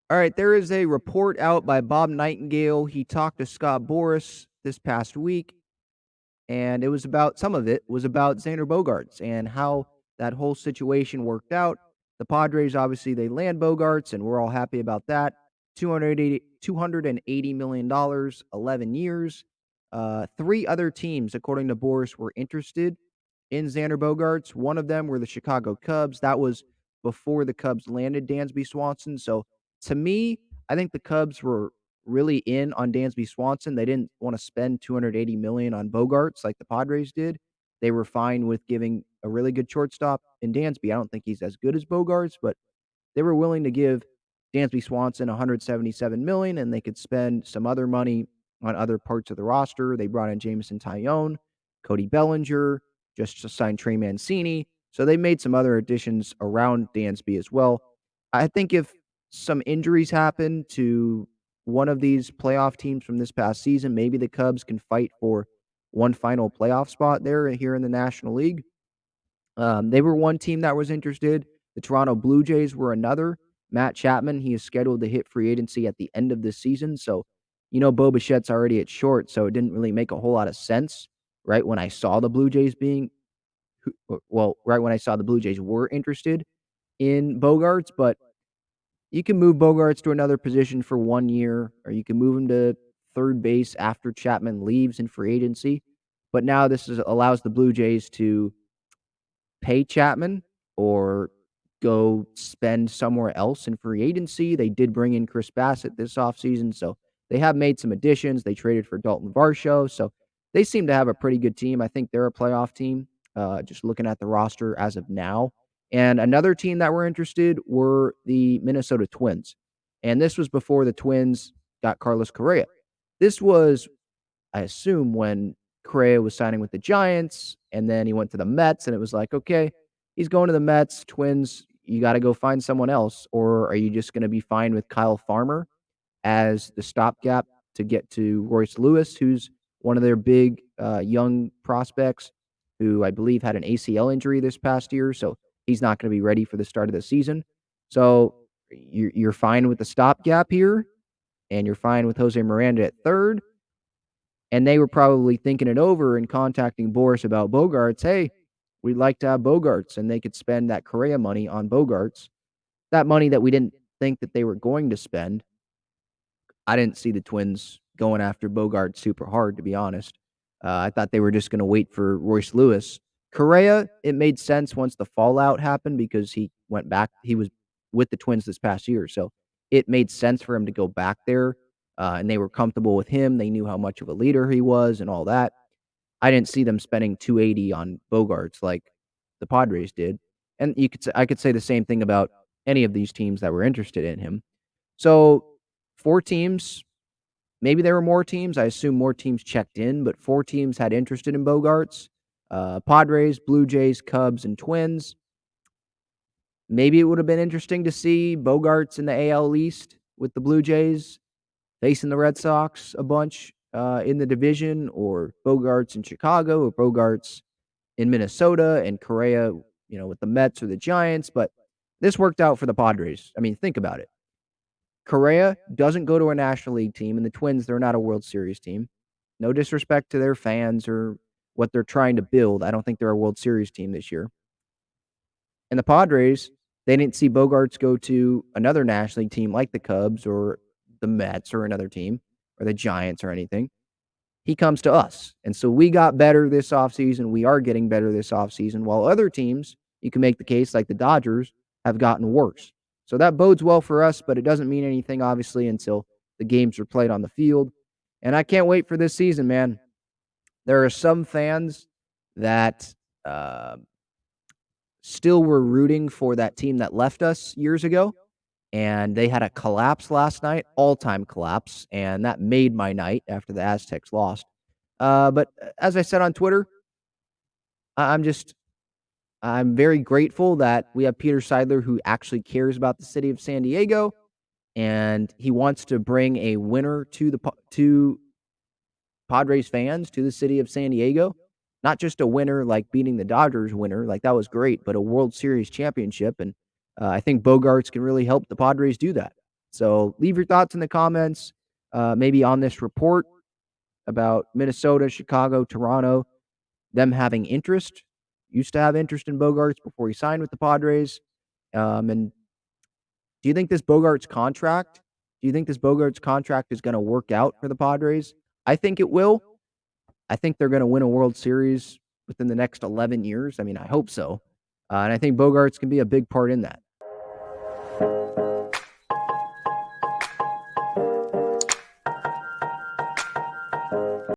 All right, there is a report out by Bob Nightingale. He talked to Scott Boras this past week, and some of it was about Xander Bogaerts and how that whole situation worked out. The Padres, obviously, they land Bogaerts, and we're all happy about that. $280 million, 11 years. Three other teams, according to Boris, were interested in Xander Bogaerts. One of them were the Chicago Cubs. That was before the Cubs landed Dansby Swanson. So to me, I think the Cubs were really in on Dansby Swanson. They didn't want to spend 280 million on Bogaerts like the Padres did. They were fine with giving a really good shortstop in Dansby. I don't think he's as good as Bogaerts, but they were willing to give Dansby Swanson 177 million, and they could spend some other money on other parts of the roster. They brought in Jameson Tyone, Cody Bellinger, just to sign Trey Mancini. So they made some other additions around Dansby as well. I think if some injuries happen to one of these playoff teams from this past season, maybe the Cubs can fight for one final playoff spot there here in the National League. They were one team that was interested. The Toronto Blue Jays were another. Matt Chapman, he is scheduled to hit free agency at the end of this season. So, Bo Bichette's already at short, so it didn't really make a whole lot of sense, right? When I saw the Blue Jays right when I saw the Blue Jays were interested in Bogaerts, but you can move Bogaerts to another position for 1 year, or you can move him to third base after Chapman leaves in free agency. But now allows the Blue Jays to pay Chapman or go spend somewhere else in free agency. They did bring in Chris Bassett this offseason, so they have made some additions. They traded for Dalton Varsho, so they seem to have a pretty good team. I think they're a playoff team, just looking at the roster as of now. And another team that were interested were the Minnesota Twins. And this was before the Twins got Carlos Correa. This was, I assume, when Correa was signing with the Giants, and then he went to the Mets, and it was like, okay, he's going to the Mets. Twins, you got to go find someone else, or are you just going to be fine with Kyle Farmer as the stopgap to get to Royce Lewis, who's one of their big young prospects, who I believe had an ACL injury this past year, so he's not going to be ready for the start of the season. So you're fine with the stopgap here, and you're fine with Jose Miranda at third. And they were probably thinking it over and contacting Boris about Bogaerts. Hey, we'd like to have Bogaerts, and they could spend that Correa money on Bogaerts. That money that we didn't think that they were going to spend. I didn't see the Twins going after Bogaerts super hard, to be honest. I thought they were just going to wait for Royce Lewis. Correa, it made sense once the fallout happened because he went back. He was with the Twins this past year, so it made sense for him to go back there, and they were comfortable with him. They knew how much of a leader he was and all that. I didn't see them spending 280 on Bogaerts like the Padres did, and I could say the same thing about any of these teams that were interested in him. So 4 teams, maybe there were more teams. I assume more teams checked in, but 4 teams had interested in Bogaerts. Padres, Blue Jays, Cubs, and Twins. Maybe it would have been interesting to see Bogaerts in the AL East with the Blue Jays facing the Red Sox a bunch in the division, or Bogaerts in Chicago, or Bogaerts in Minnesota, and Correa, with the Mets or the Giants. But this worked out for the Padres. I mean, think about it. Correa doesn't go to a National League team, and the Twins, they're not a World Series team. No disrespect to their fans or what they're trying to build. I don't think they're a World Series team this year. And the Padres, they didn't see Bogaerts go to another National League team like the Cubs or the Mets or another team or the Giants or anything. He comes to us. And so we got better this offseason. We are getting better this offseason, while other teams, you can make the case like the Dodgers, have gotten worse. So that bodes well for us, but it doesn't mean anything, obviously, until the games are played on the field. And I can't wait for this season, man. There are some fans that still were rooting for that team that left us years ago, and they had a collapse last night, all-time collapse, and that made my night after the Aztecs lost. But as I said on Twitter, I'm very grateful that we have Peter Seidler, who actually cares about the city of San Diego, and he wants to bring a winner to Padres fans, to the city of San Diego. Not just a winner like beating the Dodgers winner, like that was great, but a World Series championship. And I think Bogaerts can really help the Padres do that. So leave your thoughts in the comments, maybe on this report about Minnesota, Chicago, Toronto, them having interest, used to have interest in Bogarts before he signed with the Padres. And do you think this Bogarts contract is gonna work out for the Padres? I think it will. I think they're gonna win a World Series within the next 11 years. I mean, I hope so. And I think Bogarts can be a big part in that.